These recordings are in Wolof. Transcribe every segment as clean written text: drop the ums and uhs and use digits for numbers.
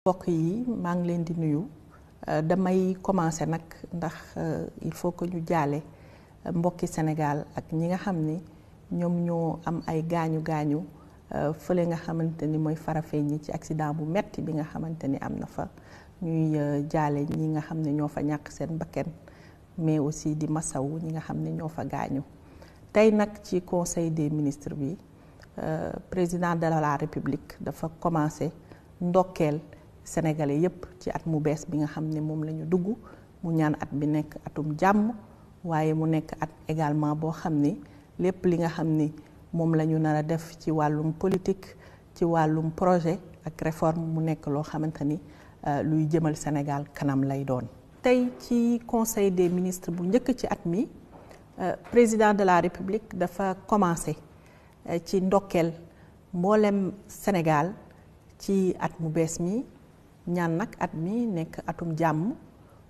mbokk yi maa ngi leen di nuyu damay commencer nag ndax il faut que ñu jaale mbokki Sénégal ak ñi nga xam ni ñoom ñoo am ay gaañu fële nga xamante ni mooy Farafeñi ci accident bu metti bi nga xamante ni am na fa ñuy jaale ñi nga xam ne ñoo fa ñàkk seen bakkan mais aussi di masawu ñi nga xam ne ñoo fa gaañu tey nag ci conseil des ministres bi président de la République dafa commencer ndokkeel sénégalais yépp ci at mu bees bi nga xam ne moom la ñu dugg mu ñaan at bi nekk atum jàmm waaye mu nekk at également boo xam ni lépp li nga xam ni moom la ñu nar a def ci wàllum politique ci wàllum projet ak réforme mu nekk loo xamante ni luy jëmal Sénégal kanam lay doon. tey ci conseil des ministres bu njëkk ci at mi président de la République dafa commencé ci ndokkeel mboolem Sénégal ci at mu bees mi ñaan nag at mi nekk atum jàmm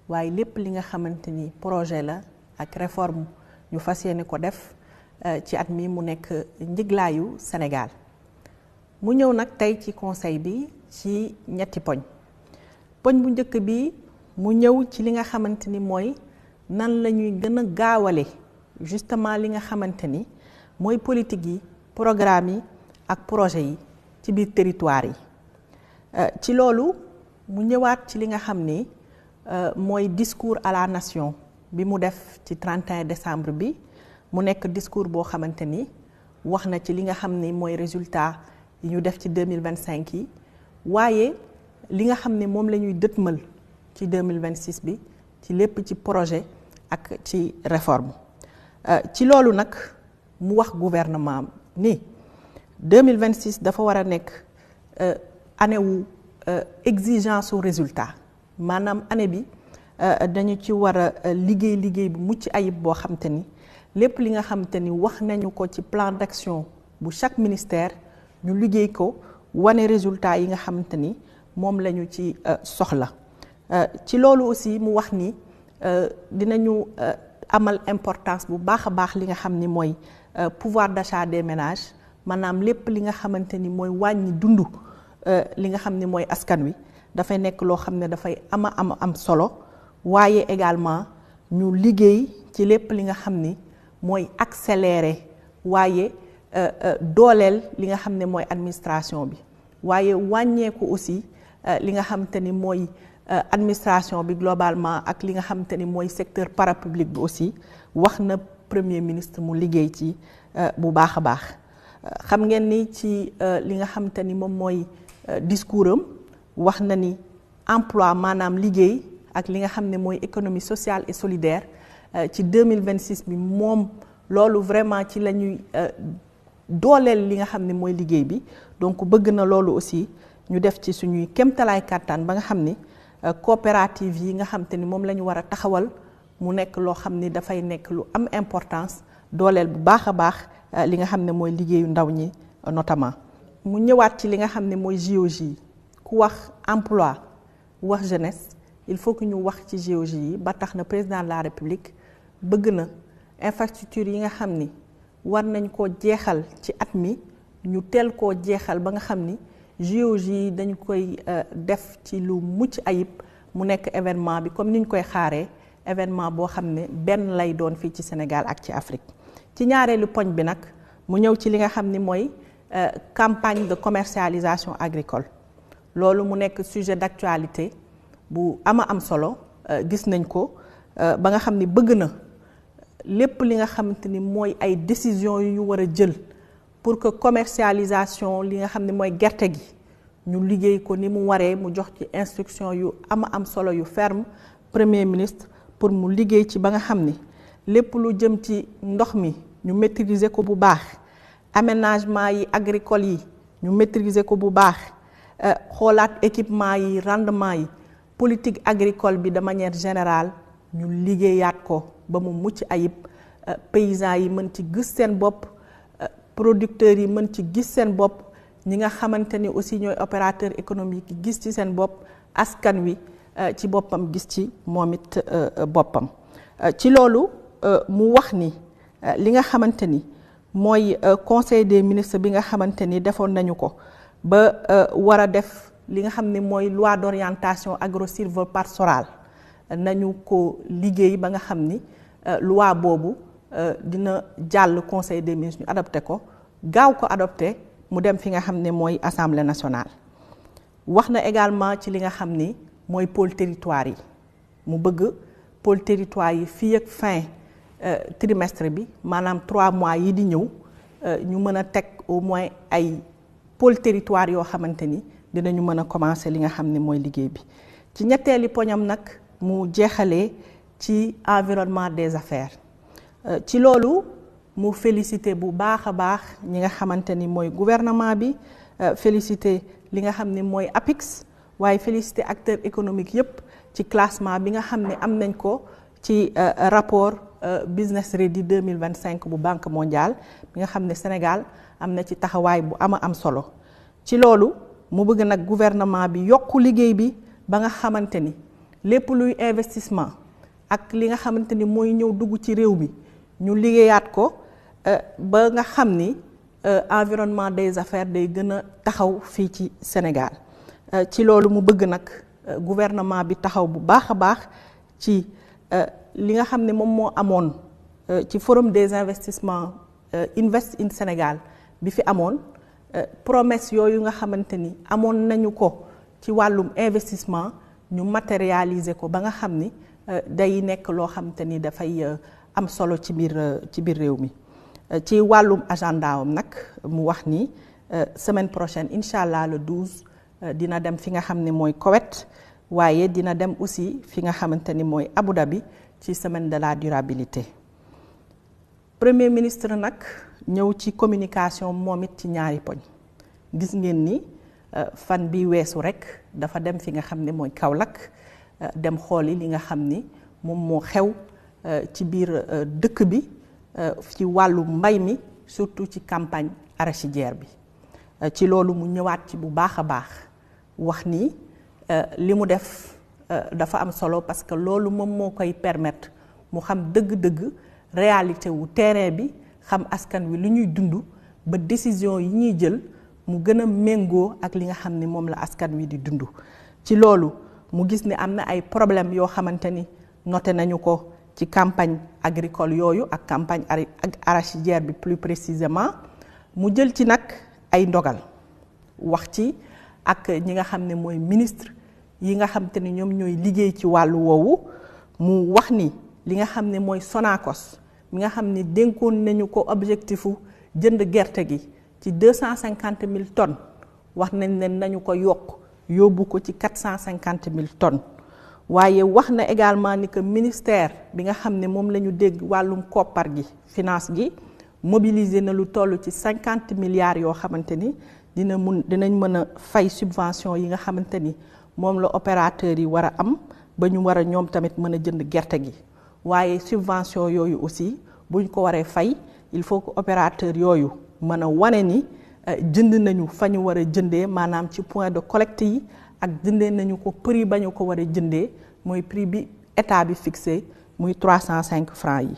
waaye lépp li nga xamante ni projet la ak réforme ñu fas yéene ko def ci at mi mu nekk njiglaayu Sénégal mu ñëw nag tey ci conseil bi ci ñetti poñ bu njëkk bi mu ñëw ci li nga xamante ni mooy nan la ñuy gën a gaawale justement li nga xamante ni mooy politique yi programme yi ak projet yi ci biir territoire yi ci loolu mu ñëwaat ci li nga xam ni mooy discours à la nation bi mu def ci 31 décembre bi mu nekk discours boo xamante ni wax na ci li nga xam ni mooy résultat yi ñu def ci 2025 yi waaye li nga xam ne moom la ñuy dëtmal ci 2026 bi ci lépp ci projet ak ci réforme ci loolu nag mu wax gouvernement ni 2026 dafa war a nekk année wu exigence su résultat maanaam année bi dañu ci war a liggéey bu mucc ayib boo xam te ni lépp li nga xam te ni wax nañu ko ci plan d'action bu chaque ministère ñu liggéey ko wane résultat yi nga xamante ni moom la ñu ci soxla ci loolu aussi mu wax ni dinañu amal importance bu baax a baax li nga xam ni mooy pouvoir d'achat des ménages maanaam lépp li nga xamante ni mooy wàññi dundu li nga xam ni mooy askan wi dafay nekk loo xam ne dafay am solo waaye également ñu liggéey ci lépp li nga xam ni mooy accélérer waaye dooleel li nga xam ne mooy administration bi waaye wàññeeku aussi li nga xamante ni mooy administration bi globalement ak li nga xamante ni mooy secteur parapublic bi aussi wax na premier ministre mu liggéey ci bu baax a baax xam ngeen ni ci li nga xamante ni moom mooy discours am wax na ni emploi maanaam liggéey ak li nga xam ne mooy économie sociale et solidaire ci 2026 bi moom loolu vraiment ci la ñuy dooleel li nga xam ne mooy liggéey bi donc bëgg na loolu aussi ñu def ci suñuy kéemtalaay kàttan ba nga xam ni coopérative yi nga xam te ni moom la ñu war a taxawal mu nekk loo xam ni dafay nekk lu am importance dooleel bu baax a baax li nga xam ne mooy liggéeyu ndaw ñi notamment mu ñëwaat ci li nga xam ne mooy JOJ ku wax emploi wax jeunesse il faut que ñu wax ci JOJ yi ba tax na président de la République bëgg na infrastructure yi nga xam ni war nañ koo jeexal ci at mi ñu teel koo jeexal ba nga xam ni JOJ yi dañu koy def ci lu mucc ayib mu nekk événement bi comme ni ñu koy xaaree événement boo xam ne benn lay doon fii ci Sénégal ak ci Afrique ci ñaareelu poñ bi nag mu ñëw ci li nga xam ni mooy campagne de commercialisation agricole loolu mu nekk sujet d'actualité bu am solo gis nañ ko ba nga xam ni bëgg na lépp li nga xamante ni mooy ay décisions yu ñu war a jël pour que commercialisation li nga xam ne mooy gerte gi ñu liggéey ko ni mu waree mu jox ci instruction yu am solo yu ferme premier ministre pour mu liggéey ci ba nga xam ni lépp lu jëm ci ndox mi ñu maîtriser ko bu baax aménagement yi agricole yi ñu maîtriser ko bu baax xoolaat équipement yi rendement yi politique agricole bi de manière générale ñu liggéeyaat ko ba mu mucc ayib paysans yi mën ci gis seen bopp producteurs yi mën ci gis seen bopp ñi nga xamante ni aussi ñooy opérateurs économiques yi gis ci seen bopp askan wi ci boppam gis ci moom it boppam ci loolu mu wax ni li nga xamante ni mooy conseil des ministres bi nga xamante ni defoon nañu ko ba war a def li nga xam ne mooy loi d'orientation agro-sylvo-pastorale nañu ko liggéey ba nga xam ni loi boobu dina jàll conseil des ministres ñu adopté ko gaaw ko adopté mu dem fi nga xam ne mooy assemblée nationale. wax na également ci li nga xam ni mooy pôle territoire yi mu bëgg pôle territoire yi fii ak fin trimestre bi maanaam 3 mois yi di ñëw ñu mën a teg au moins ay pôle territoire yoo xamante ni dinañu mën a commencer li nga xam ne mooy liggéey bi. ci ñetteeli poñam nag mu jeexalee ci environnement des affaires ci loolu mu félicité bu baax a baax ñi nga xamante ni mooy gouvernement bi félicité li nga xam ne mooy APIX waaye félicité acteurs économiques yépp ci classement bi nga xam ne am nañ ko ci rapport Business Ready 2025 bu Banque mondiale bi nga xam ne Sénégal am na ci taxawaay bu am solo. ci loolu mu bëgg nag gouvernement bi yokku liggéey bi ba nga xamante ni lépp luy investissement ak li nga xamante ni mooy ñëw dugg ci réew mi ñu liggéeyaat ko ba nga xam ni environnement des affaires day gën a taxaw fii ci Sénégal. ci loolu mu bëgg nag gouvernement bi taxaw bu baax a baax ci li nga xam ne moom moo amoon ci forum des investissements Invest in Sénégal bi fi amoon promesse yooyu nga xamante ni amoon nañu ko ci wàllum investissement ñu matérialiser ko ba nga xam ni day nekk loo xamante ni dafay am solo ci biir réew mi. ci wàllum agenda am nag mu wax ni semaine prochaine incha allah le 12 dina dem fi nga xam ne mooy Koweït waaye dina dem aussi fi nga xamante ni mooy Abu Dhabi ci semaine de la durabilité. Premier ministre nag ñëw ci communication moom it ci ñaari poñ gis ngeen ni fan bi weesu rek dafa dem fi nga xam ne mooy Kaolack dem xooli li nga xam ni moom moo xew ci biir dëkk bi ci wàllu mbay mi surtout ci campagne arachidière bi. ci loolu mu ñëwaat ci bu baax a baax wax ni li mu def dafa am solo parce que loolu moom moo koy permettre mu xam dëgg-dëgg réalité wu terrain bi xam askan wi lu ñuy dund ba décision yi ñuy jël mu gën a méngoo ak li nga xam ni moom la askan wi di dund. ci loolu mu gis ni am na ay problèmes yoo xamante ni noté nañu ko ci campagne agricole yooyu ak campagne arachidière bi plus précisément mu jël ci nag ay ndogal wax ci ak ñi nga xam ne mooy ministre yi nga xam te ni ñoom ñooy liggéey ci wàllu woowu mu wax ni li nga xam ne mooy Sonacos mi nga xam ni dénkoon nañu ko objectifu jënd gerte gi ci 250 000 tonnes wax nañ leen nañu ko yokk yóbbu ko ci 450 000 tonnes waaye wax na également ni que ministère bi nga xam ne moom la ñu dégg wàllum koppar gi finance gi mobiliser na lu toll ci 50 milliards yoo xamante ni dinañ mën a fay subvention yi nga xamante ni moom la opérateurs yi war a am ba ñu war a ñoom tamit mën a jënd gerte gi waaye subvention yooyu aussi buñ ko waree fay il faut que opérateurs yooyu mën a wane ni jënd nañu fa ñu war a jëndee maanaam ci point de collecte yi ak jëndee nañu ko prix ba ñu ko war a jëndee mooy prix bi état bi fixé muy 305 francs yi.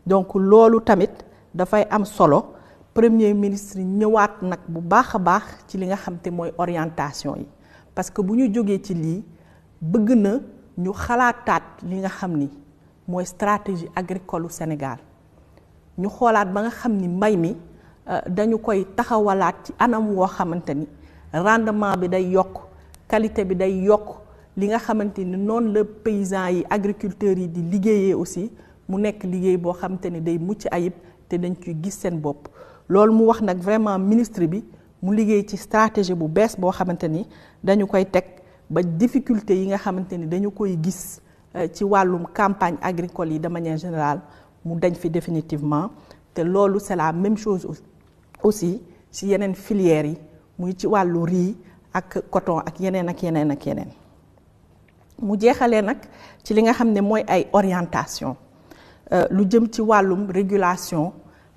donc loolu tamit dafay am solo premier ministre ñëwaat nag bu baax a baax ci li nga xam te mooy orientation yi parce que bu ñu jógee ci lii bëgg na ñu xalaataat li nga xam ni mooy stratégie agricole u Sénégal ñu xoolaat ba nga xam ni mbay mi dañu koy taxawalaat ci anam woo xamante ni rendement bi day yokk qualité bi day yokk li nga xamante ni noonu la paysans yi agriculteurs yi di liggéeyee aussi mu nekk liggéey boo xamante ni day mucc ayib te dañ ciy gis seen bopp. loolu mu wax nag vraiment ministre bi mu liggéey ci stratégie bu bees boo xamante ni dañu koy teg ba difficulté yi nga xamante ni dañu koy gis ci wàllum campagne agricole yi de manière générale mu dañ fi définitivement te loolu c'est la même chose aussi ci yeneen filières yi muy ci wàllu riz ak coton ak yeneen ak yeneen ak yeneen. mu jeexalee nag ci li nga xam ne mooy ay orientation lu jëm ci wàllum régulation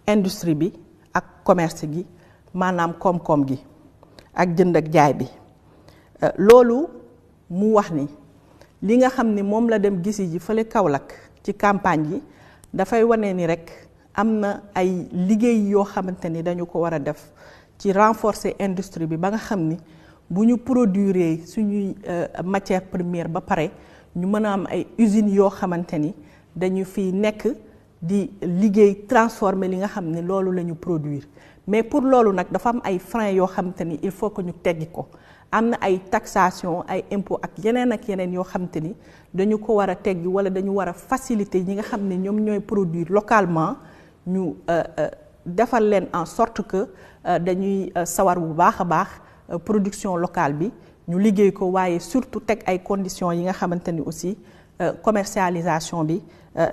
industrie bi ak commerce gi maanaam koom-koom gi ak jënd ak jaay bi loolu mu wax ni li nga xam ni moom la dem gisi ji fële Kaolack ci campagne yi dafay wane ni rek am na ay liggéey yoo xamante ni dañu ko war a def ci renforcer industrie bi ba nga xam ni bu ñu produire suñuy matière première ba pare ñu mën a am ay usines yoo xamante ni dañu fi nekk di liggéey transformer li nga xam ne loolu la ñu produire mais pour loolu nag dafa am ay freins yoo xamante ni il faut que ñu teggi ko am na ay taxation ay impôt ak yeneen yoo xamante ni dañu ko war a teggi wala dañu war a faciliter ñi nga xam ne ñoom ñooy produire localement ñu defal leen en sorte que dañuy sawar bu baax a baax production locale bi ñu liggéey ko waaye surtout teg ay conditions yi nga xamante ni aussi commercialisation bi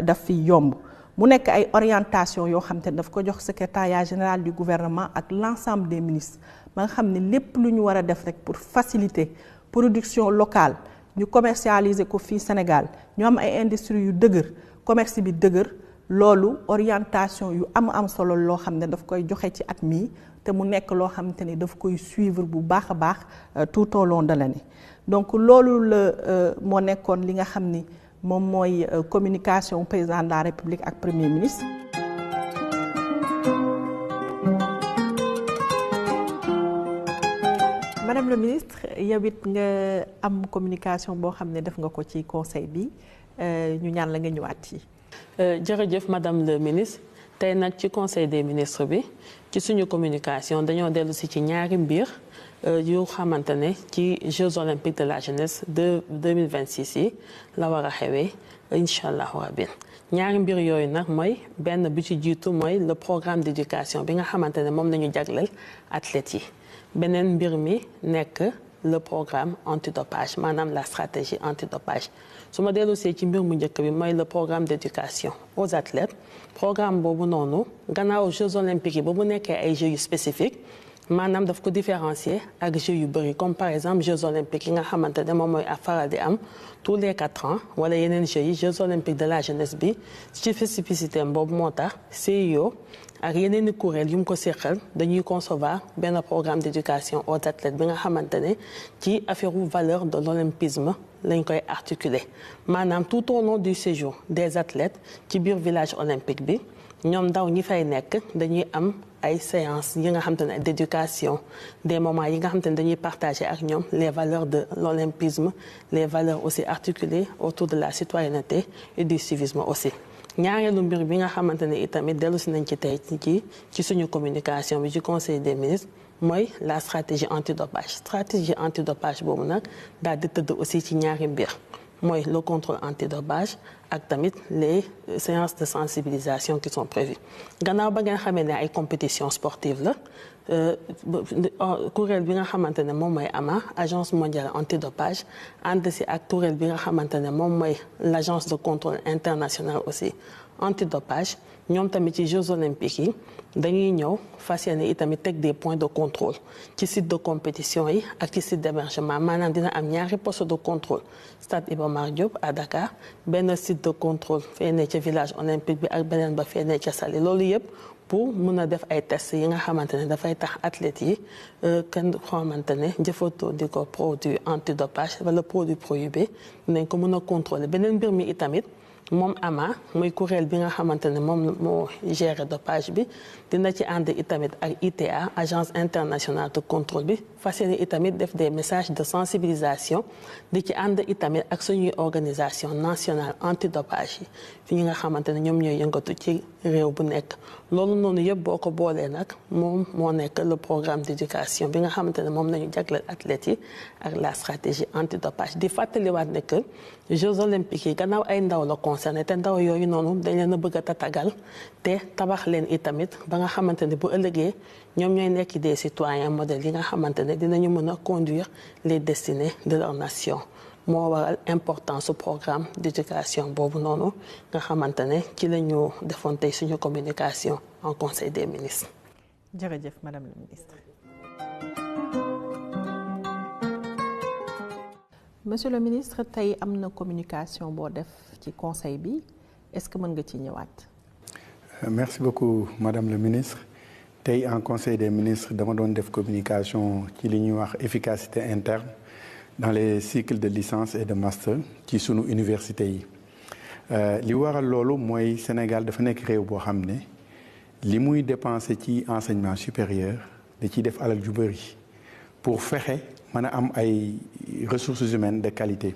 daf fi yomb mu nekk ay orientation yoo xamante ni daf ko jox secrétariat général du gouvernement ak l'ensemble des ministres ba nga xam ne lépp lu ñu war a def rek pour faciliter production locale ñu commercialiser ko fii Sénégal ñu am ay industries yu dëgër commerce bi dëgër loolu orientation yu am solo loo xam ne daf koy joxe ci at mii te mu nekk loo xamante ni daf koy suivre bu baax a baax tout au long de l'année donc loolu la moo nekkoon li nga xam ni moom mooy communication président de la République ak premier ministre. Madame le ministre yow it nga am communication boo xam ne def nga ko ci conseil bi ñu ñaan la nga ñëwaat ci. jërëjëf madame le ministre tey nag ci conseil des ministres bi ci suñu communication dañoo dellu si ci ñaari mbir yu xamante ne ci Jeux olympiques de la jeunesse de 2026 yi la war a xewee incha allahu rabbi ñaari mbir yooyu nag mooy benn bi ci jiitu mooy le programme d'éducation bi nga xamante ne moom la ñu jagleel athlètes yi beneen mbir mi nekk le programme antidopage maanaam la stratégie antidopage su ma dellu see ci mbir mu njëkk bi mooy le programme d'éducation aux athlètes programme boobu noonu gannaaw Jeux olympiques yi ba mu nekkee ay Jeux yu spécifiques maanaam daf ko différencier ak Jeux yu bëri comme par exemple Jeux olympiques yi nga xamante ne moom mooy faral di am tous les 4 ans wala yeneen Jeux yi Jeux olympiques de la jeunesse bi ci spécificité boobu moo tax CIO ak yeneen i kuréel yu mu ko seqal dañuy concevoir benn programme d'éducation aux athlètes bi nga xamante ne ci affaire valeur de l'olympisme lañ koy articuler maanaam tout au long du séjour des athlètes ci biir village olympique bi ñoom ndaw ñi fay nekk dañuy am ay séances yi nga xamante ne d'éducation des moments yi nga xamante ne dañuy partager ak ñoom les valeurs de l'olympisme les valeurs aussi articulées autour de la citoyenneté et du civisme aussi. ñaareelu mbir bi nga xamante ne itamit dellu si nañ ci tey ci suñu communication bi ci conseil des ministres mooy la stratégie antidopage boobu nag daal di tëdd aussi ci ñaari mbir mooy le contrôle antidopage ak tamit les séances de sensibilisation qui sont prévues gannaaw ba ngeen xamee ne ay compétitions sportives la kuréel bi nga xamante ne moom mooy AMA agence mondiale antidopage ànd si ak kuréel bi nga xamante ne moom mooy l'agence de contrôle international aussi antidopage ñoom tamit ci Jeux olympiques yi dañuy ñëw fas yéene itamit teg des points de contrôle ci site de compétition yi ak ci site d'hébergement maanaam dina am ñaari poste de contrôle stade Iba Mar Diop à Dakar benn site de contrôle fee ne ca village olympique bi ak beneen ba fee ne ca Saly loolu yëpp pour mun a def ay tests yi nga xamante ne dafay tax athlètes yi kenn xamante ne jëfatoo di ko produit antidopage wala produit prohibé dinañ ko mën a contrôler beneen mbir mi itamit moom AMA muy kuréel bi nga xamante ne moom moo gérer dopage bi dina ci ànd itamit ak ITA agence internationale de contrôle bi fas yéene itamit def des messages de sensibilisation di ci ànd itamit ak suñuy organisation nationale antidopage yi fi ñi nga xamante ne ñoom ñooy yëngatu ci réew bu nekk loolu noonu yëpp boo ko boolee nag moom moo nekk le programme d'éducation bi nga xamante ne moom nañu jagleel athlètes yi ak la stratégie antidopage di fàttaliwaat ne que Jeux olympiques yi gannaaw ay ndaw la concerné te ndaw yooyu noonu dañ leen a bëgg a tatagal te tabax leen itamit ba nga xamante ne bu ëllëgee ñoom ñooy nekk des citoyens modèles yi nga xamante ne dinañu mën a conduire les destinées de leur nation moo waral importance su programme d'éducation boobu noonu nga xamante ne ci la ñu defoon tey suñu communication en conseil des ministres. jërëjëf madame la ministre. monsieur le ministre tey am na communication boo def ci conseil bi est-ce que mën nga ci ñëwaat. merci beaucoup madame le ministre tey en conseil des ministres dama doon def communication ci li ñuy wax efficacité interne dans les cycles de licence et de master ci sunu université yi li waral loolu mooy Sénégal dafa nekk réew boo xam ne li muy dépenser ci enseignement supérieur da ciy def alal ju bëri pour fexe mën a am ay ressources humaines de qualité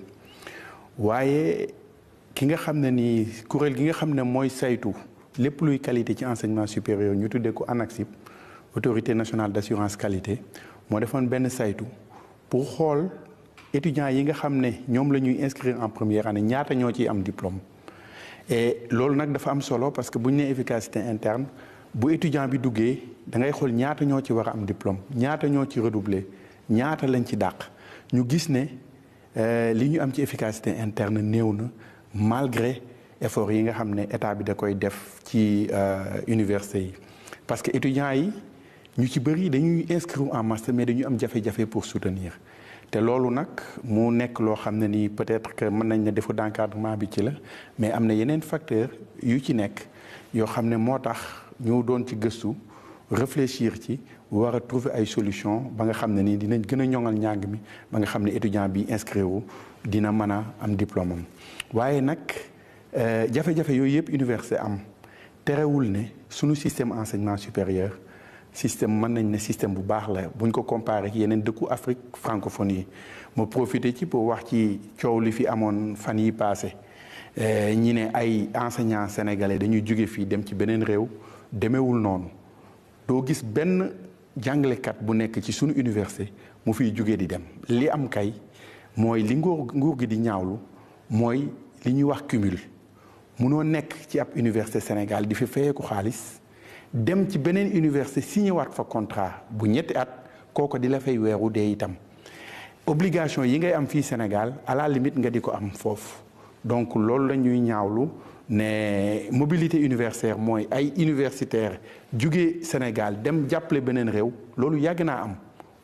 waaye ki nga xam ne nii kuréel gi nga xam ne mooy saytu lépp luy qualité ci enseignement supérieur ñu tuddee ko ANAQ-SIP autorité nationale d'assurance qualité moo defoon benn saytu pour xool étudiants yi nga xam ne ñoom la ñuy inscrire en première année ñaata ñoo ciy am diplôme. et loolu nag dafa am solo parce que bu ñu nee efficacité interne bu étudiant bi duggee da ngay xool ñaata ñoo ci war a am diplôme ñaata ñoo ci redoubler ñaata lañ ci dàq ñu gis ne li ñu am ci efficacité interne néew na malgré effort yi nga xam ne état bi da koy def ci université yi parce que étudiants yi ñu ci bëri dañuy inscrire en master mais dañu am jafe-jafe pour soutenir te loolu nag mu nekk loo xam ne nii peut-être que mën nañ ne défaut d'encadrement bi ci la mais am na yeneen facteur yu ci nekk yoo xam ne moo tax ñu doon ci gëstu réfléchir ci war a trouver ay solution ba nga xam ne nii dinañ gën a ñoŋal njàng mi ba nga xam ne étudiant bi inscrire wu dina mën a am diplôme am waaye nag jafe-jafe yooyu yëpp université am terewul ne sunu système enseignement supérieur système mën nañ ne système bu baax la buñ ko comparé ak yeneen dëkku Afrique francophone yi ma profité ci pour wax ci coow li fi amoon fan yi passé ñi ne ay enseignants sénégalais dañuy jóge fii dem ci beneen réew demewul noonu doo gis benn jàngalekat bu nekk ci sunu université mu fiy jóge di dem li am kay mooy li nguur gi di ñaawlu mooy li ñuy wax cumul munoo nekk ci ab université Sénégal di fi fayeeku xaalis dem ci beneen université signé waat fa contrat bu ñetti at kooko di la fay weeru dee itam obligation yi ngay am fii Sénégal à la limite nga di ko am foofu donc loolu la ñuy ñaawlu ne mobilité universitaire mooy ay universitaire jóge Sénégal dem jàppale beneen réew loolu yàgg naa am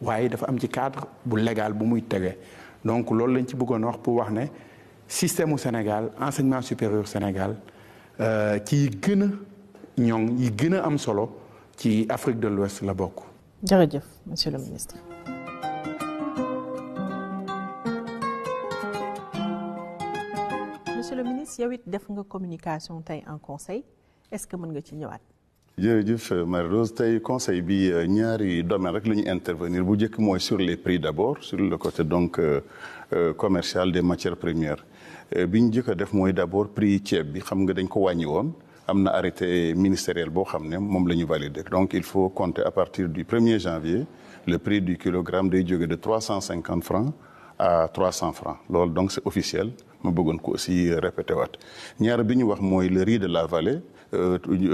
waaye dafa am ci cadre bu légal bu muy tege donc loolu lañ ci bëggoon wax pour wax ne système u Sénégal enseignement supérieur Sénégal ci gën a ñoŋ yi gën a am solo ci Afrique de l'Ouest la bokk. jërëjëf monsieur le ministre. monsieur le ministre yow it def nga communication tey en conseil est-ce que mën nga ci ñëwaat. jërëjëf Marie-Rose tey conseil bi ñaari domaine rek la ñu intervenir bu njëkk mooy sur les prix d'abord sur le côté donc commercial des matières premières bi ñu njëkk a def mooy d'abord prix ceeb bi xam nga dañ ko wàññi woon. am na arrêté ministériel boo xam ne moom la ñu validé donc il faut compter à partir du 1er janvier le prix du kilogramme day jóge de 350 francs à 300 francs loolu donc c'est officiel ma bëggoon ko aussi répété waat ñaar bi ñu wax mooy le riz de la vallée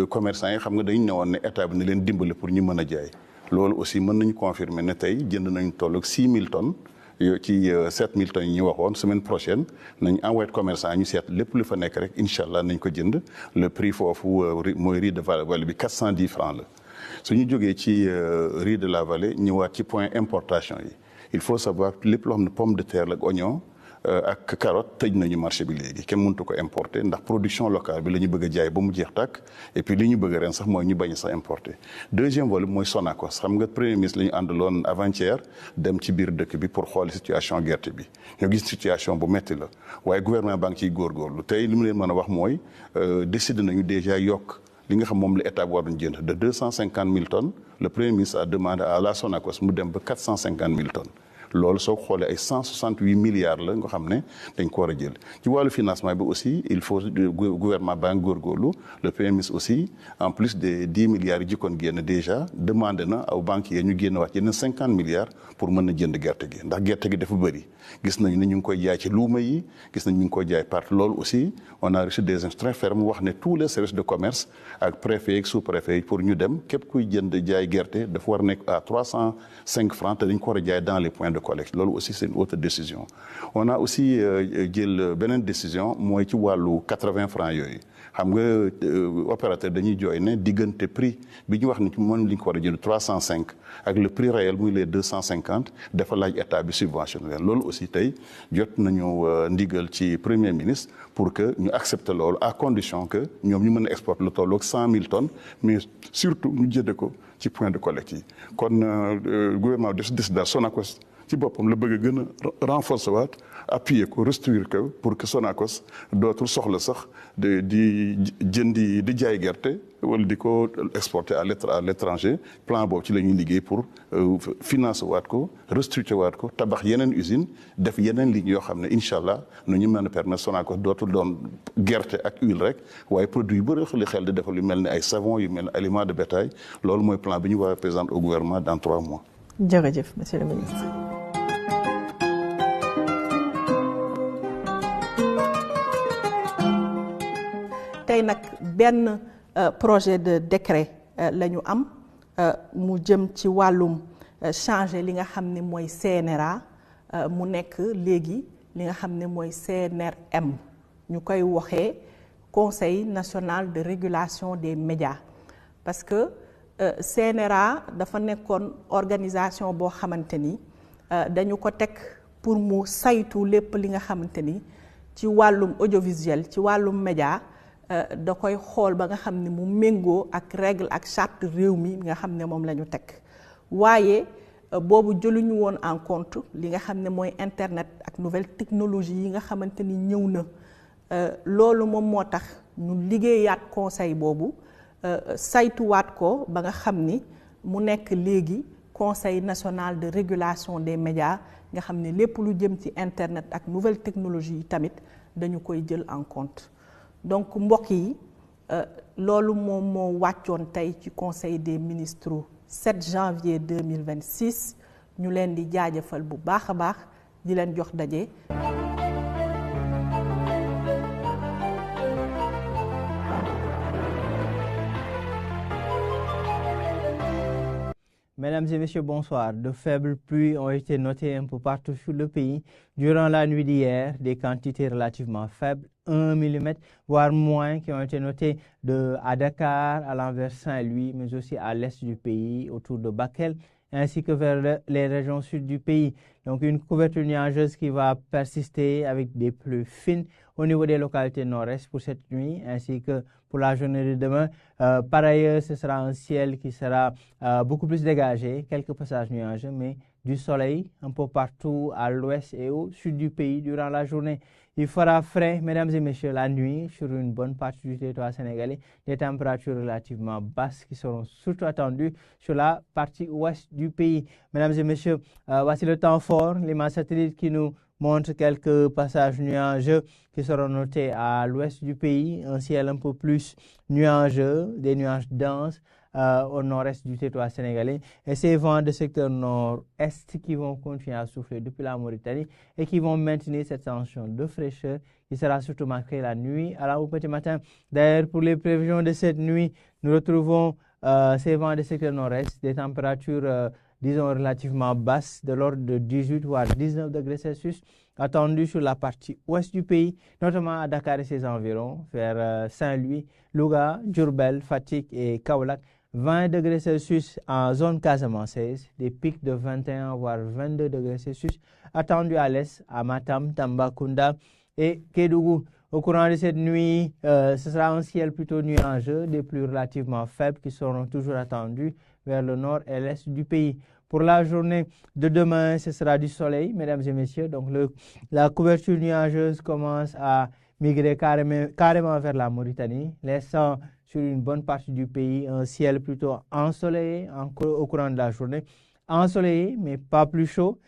commerçant yi xam nga dañu ñëwoon ne état bi ne leen dimbali pour ñu mën a jaay loolu aussi mën nañu confirmer ne tey jënd nañu toll ak 6000 tonnes ci 7000 tonnes yi ñu waxoon semaine prochaine nañ envoyé commerçant ñu seet lépp lu fa nekk rek incha allah nañ ko jënd le prix foofu mooy riz de vallée bi 410 francs la su ñu jógee ci riz de la vallée ñëwaat ci point importation yi il faut savoir lépp loo xam ne pomme de terre la ak oignon ak carotte tëj nañu marché bi léegi kenn mëntu ko importer ndax production locale bi la ñu bëgg a jaay ba mu jeex tàkk et puis li ñu bëgg ren sax mooy ñu bañ sax importer deuxième volet mooy Sonacos xam nga premier ministre la ñu àndaloon avant-hier dem ci biir dëkk bi pour xool situation gerte bi ñoo gis situation bu metti la waaye gouvernement baa ngi ciy góorgóorlu tey li mu leen mën a wax mooy décidé nañu déjà yokk li nga xam moom la état bi waroon jënd de 250 000 tonnes le premier ministre a demandé à la Sonacos mu dem ba 450 000 tonnes loolu soo xoolee ay 168 milliards la nga xam ne dañ ko war a jël ci wàllu financement bi aussi il faut gouvernement baa ngi góorgóorlu le premier ministre aussi en plus des 10 milliards yi jikkoon génn déjà demandé na aw banquiers ñu génn waat yeneen 50 milliards pour mën a jënd gerte gi ndax gerte gi dafa bëri gis nañu ne ñu ngi koy jaay ci luuma yi gis nañu ñu ngi koy jaay partout loolu aussi on a reçu des instructions très fermes wax ne tous les services de commerce ak préfet ak sous-préfet pour ñu dem képp kuy jënd jaay gerte dafa war a nekk à 305 francs te dañ ko war a jaay dans les points de collecte loolu aussi c'est une autre décision on a aussi jël beneen décision mooy ci wàllu 80 francs yooyu xam nga opérateur dañuy jooy ne diggante prix bi ñu wax ni moom li ñu ko war a jël 305 ak le prix réel muy les 250 dafa laaj état bi subventionné loolu aussi tey jot nañu ndigal ci premier ministre pour que ñu accepter loolu à condition que ñoom ñu mën a exporter lu tolloog 100 000 tonnes mais surtout ñu jënde ko ci point de collecte yi kon gouvernement bi def décidé Sonacos ci boppam la bëgg a gën a renforcer waat appuyer ko restructurer ko pour que Sonacos dootul soxla sax di jëndi di jaay gerte wala di ko exporter à l'étranger. Plan boobu ci la ñuy liggéey pour financer waat ko restructurer waat ko tabax yeneen usine def yeneen lignes yoo xam ne incha allah nu ñu mën a permettre Sonacos dootul doon gerte ak huile rek waaye produit yu bëri li xel di defal yu mel ni ay savon yu mel ni aliments de bétail loolu mooy plan bi ñu war a présenter au gouvernement dans 3 mois. jërëjëf monsieur le ministre. tey nag benn projet de décret la ñu am mu jëm ci wàllum changer li nga xam ne mooy CNRA mu nekk léegi li nga xam ne mooy CNRM ñu koy waxee Conseil national de régulation des médias parce que CNRA dafa nekkoon organisation boo xamante ni dañu ko teg pour mu saytu lépp li nga xamante ni ci wàllum audiovisuel ci wàllum média da koy xool ba nga xam ne mu méngoo ak règle ak charte réew mi nga xam ne moom la ñu teg waaye boobu jëluñu woon en compte li nga xam ne mooy internet ak nouvelle technologie yi nga xamante ni ñëw na loolu moom moo tax ñu liggéeyaat conseil boobu saytuwaat ko ba nga xam ni mu nekk léegi conseil national de régulation des médias nga xam ne lépp lu jëm ci internet ak nouvelle technologie yi tamit dañu koy jël en compte donc mbokk yi loolu moom moo wàccoon tey ci conseil des ministres 7 janvier 2026 ñu leen di jaajëfal bu baax a baax di leen jox daje. Mesdames et messieurs, bonsoir. De faibles pluies ont été notées un peu partout sur le pays. Durant la nuit d'hier, des quantités relativement faibles, 1 mm, voire moins, qui ont été notées à Dakar, à l'envers Saint-Louis, mais aussi à l'est du pays, autour de Bakel, ainsi que vers les régions sud du pays. Donc une couverture nuageuse qui va persister avec des pluies fines au niveau des localités nord-est pour cette nuit, ainsi que pour la journée de demain. Par ailleurs, ce sera un ciel qui sera beaucoup plus dégagé, quelques passages nuageux, mais du soleil un peu partout à l'ouest et au sud du pays durant la journée. Il fera frais, mesdames et messieurs, la nuit sur une bonne partie du territoire sénégalais. Des températures relativement basses qui seront surtout attendues sur la partie ouest du pays. Mesdames et messieurs, voici le temps fort, l'image satellite qui nous montre quelques passages nuageux qui seront notés à l'ouest du pays. Un ciel un peu plus nuageux, des nuages denses au nord-est du territoire sénégalais. Et ces vents de secteur nord-est qui vont continuer à souffler depuis la Mauritanie et qui vont maintenir cette tension de fraîcheur qui sera surtout marquée la nuit à la au petit matin. D'ailleurs, pour les prévisions de cette nuit, nous retrouvons ces vents de secteur nord-est, des températures disons relativement basses, de l'ordre de 18 voire 19 degrés Celsius, attendues sur la partie ouest du pays, notamment à Dakar et ses environs, vers Saint-Louis, Louga, Diourbel, Fatick et Kaolack. 20 degrés Celsius en zone casamançaise, des pics de 21 voire 22 degrés Celsius attendus à l'est, à Matam, Tambacounda et Kédougou. Au courant de cette nuit, ce sera un ciel plutôt nuageux, des pluies relativement faibles qui seront toujours attendues vers le nord et l'est du pays. Pour la journée de demain, ce sera du soleil, mesdames et messieurs. Donc la couverture nuageuse commence à migrer carrément vers la Mauritanie, laissant sur une bonne partie du pays un ciel plutôt ensoleillé au courant de la journée. Ensoleillé, mais pas plus chaud.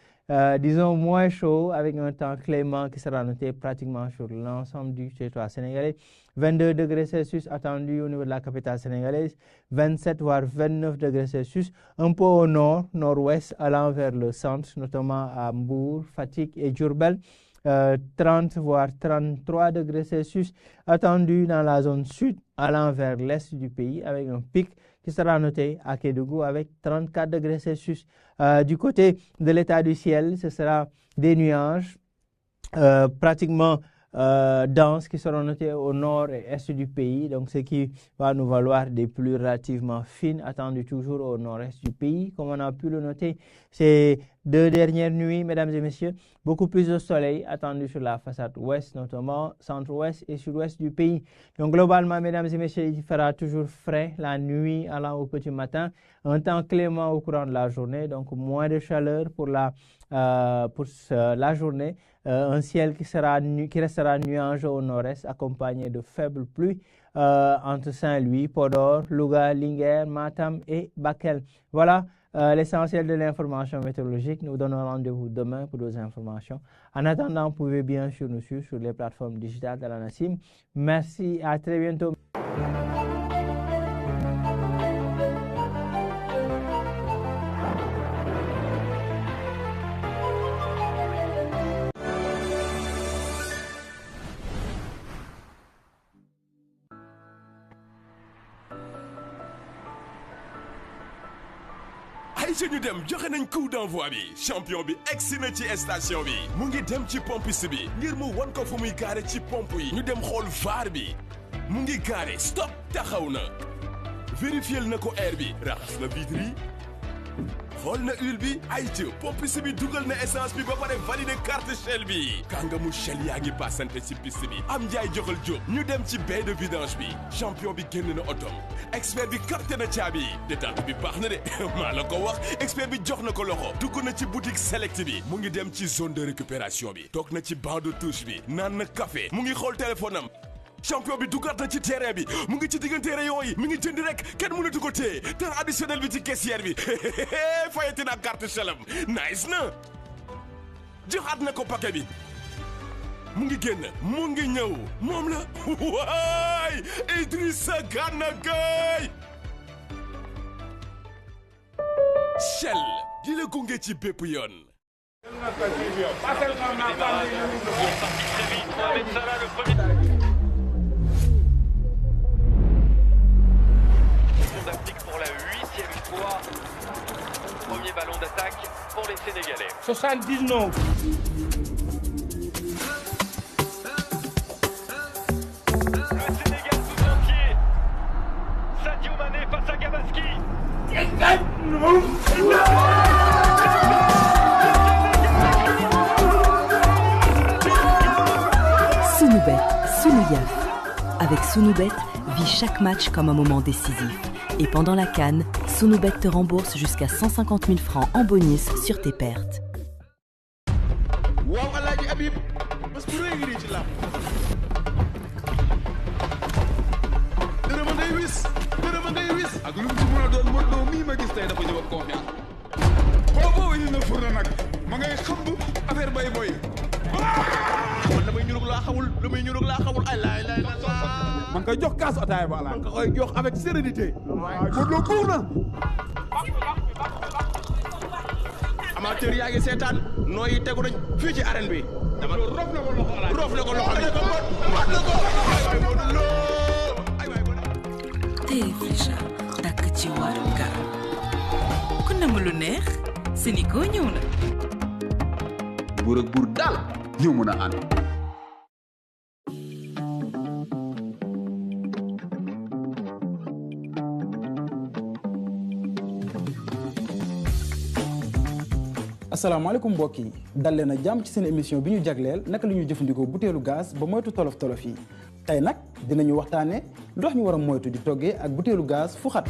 Disons moins chaud avec un temps clément qui sera noté pratiquement sur l'ensemble du territoire sénégalais. 22 degrés Celsius attendus au niveau de la capitale sénégalaise, 27 voire 29 degrés Celsius un peu au nord, nord-ouest, allant vers le centre, notamment à Mbour, Fatick et Diourbel. 30 voire 33 degrés Celsius attendus dans la zone sud, allant vers l'est du pays, avec un pic qui sera noté à Kédougou avec 34 degrés Celsius. Du côté de l'état du ciel, ce sera des nuages pratiquement denses qui seront notés au nord et est du pays, donc ce qui va nous valoir des pluies relativement fines attendues toujours au nord-est du pays, comme on a pu le noter ces 2 dernières nuits, mesdames et messieurs. Beaucoup plus de soleil attendu sur la façade ouest, notamment centre-ouest et sud-ouest du pays. Donc globalement, mesdames et messieurs, il fera toujours frais la nuit allant au petit matin, un temps clément au courant de la journée, donc moins de chaleur pour la pour la journée. Un ciel qui restera nuageux au nord-est, accompagné de faibles pluies entre Saint-Louis, Podor, Louga, Linguère, Matam et Bakel. Voilà l'essentiel de l'information météorologique. Nous donnons rendez-vous demain pour d'autres informations. En attendant, vous pouvez bien sûr nous suivre sur les plateformes digitales de la NACIM. Merci, à très bientôt. ci ñu dem joxe nañ coup d'envoi bi champion bi egsi na ci station bi mu ngi dem ci pompiste bi ngir mu wan ko fu muy gaare ci pompe yi ñu dem xool VAR bi mu ngi gaare stop taxaw na vérifiel na ko air bi raxas na vitre yi xool na huile bi ay ci pompiste bi dugal na essence bi ba pare valider carte Shell bi kàngamu Shell yaa ngi passante ci piste bi am njaay joxal jóob ñu dem ci baie de vidange bi champion bi génn na otom expert bi capté na caabi détente bi baax na de maa la ko wax expert bi jox na ko loxo dugg na ci boutique select bi mu ngi dem ci zone de récupération bi toog na ci banc de touche bi naan na café mu ngi xool téléphone am champion bi duggaat na ci terrain bi mu ngi ci diggante rayon yi mi ngi jënd rek kenn mënatu ko téye temps additionnel bi ci caissière bi fayati na carte Shelam nice na joxaat na ko paquet bi mu ngi génn mu ngi ñëw moom la waay Idrissa Gana Gueye Shell di la gunge ci bépp yoon. Pour la 8e fois, premier ballon d'attaque pour les Sénégalais. 79. Le Sénégal tout entier. Sadio Mané face à Gabaski. Sunubet, Sunuyaf. Avec Sunubet, vis chaque match comme un moment décisif. Et pendant la CAN, Sunubet te rembourse jusqu'à 150 000 francs en bonus sur tes pertes. waaw Alaaji Habib bés bu rëy ngi nii ci làmb dërëma ngay wis ak lu mu ci mën a doon Modou Lo mii ma gis tey dafa ñëw ak confiance boobu indi na furna nag ma ngay xamb affaire bay boy man damay ñurug laa xamul ay laay man koy jox kaas ataaya ba man koy jox avec sérénité Modou Lo buur na amateur yaa ngi seetaan nooyi tegu nañ fii ci arène bi dama rof na ko loxo tey Flécha takk ci waaru garab ku nam lu neex Sénico ñëw na buur ak buur daal ñëw mën a ànd asalaamaaleykum mbokk yi dal leen a jàmm ci seen émission bi ñu jagleel naka la ñuy jëfandikoo butéelu gaz ba moytu tolof-tolof yi tey nag dinañu waxtaane lu tax ñu war a moytu di toggee ak butéelu gaz fu xat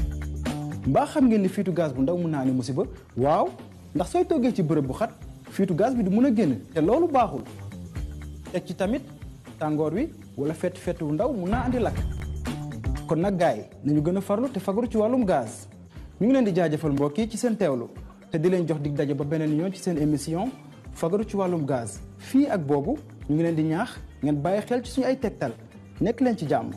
mbaa xam ngeen ni fiitu gaz bu ndaw mun naa ne musiba waaw ndax sooy toggee ci bërëb bu xat fiitu gaz bi du mun a génn te loolu baaxul teg ci tamit tàngoor wi wala fett wu ndaw mun naa andi lakk kon nag gaay nañu gën a farlu te fagaru ci wàllum gaz ñu ngi leen di jaajëfal mbokk yi ci seen teewlu te di leen jox dig daje ba beneen yoon ci seen émission fagaru ci wàllum gaz fii ak boobu ñu ngi leen di ñaax ngeen bàyyi xel ci suñu ay tegtal nekk leen ci jàmm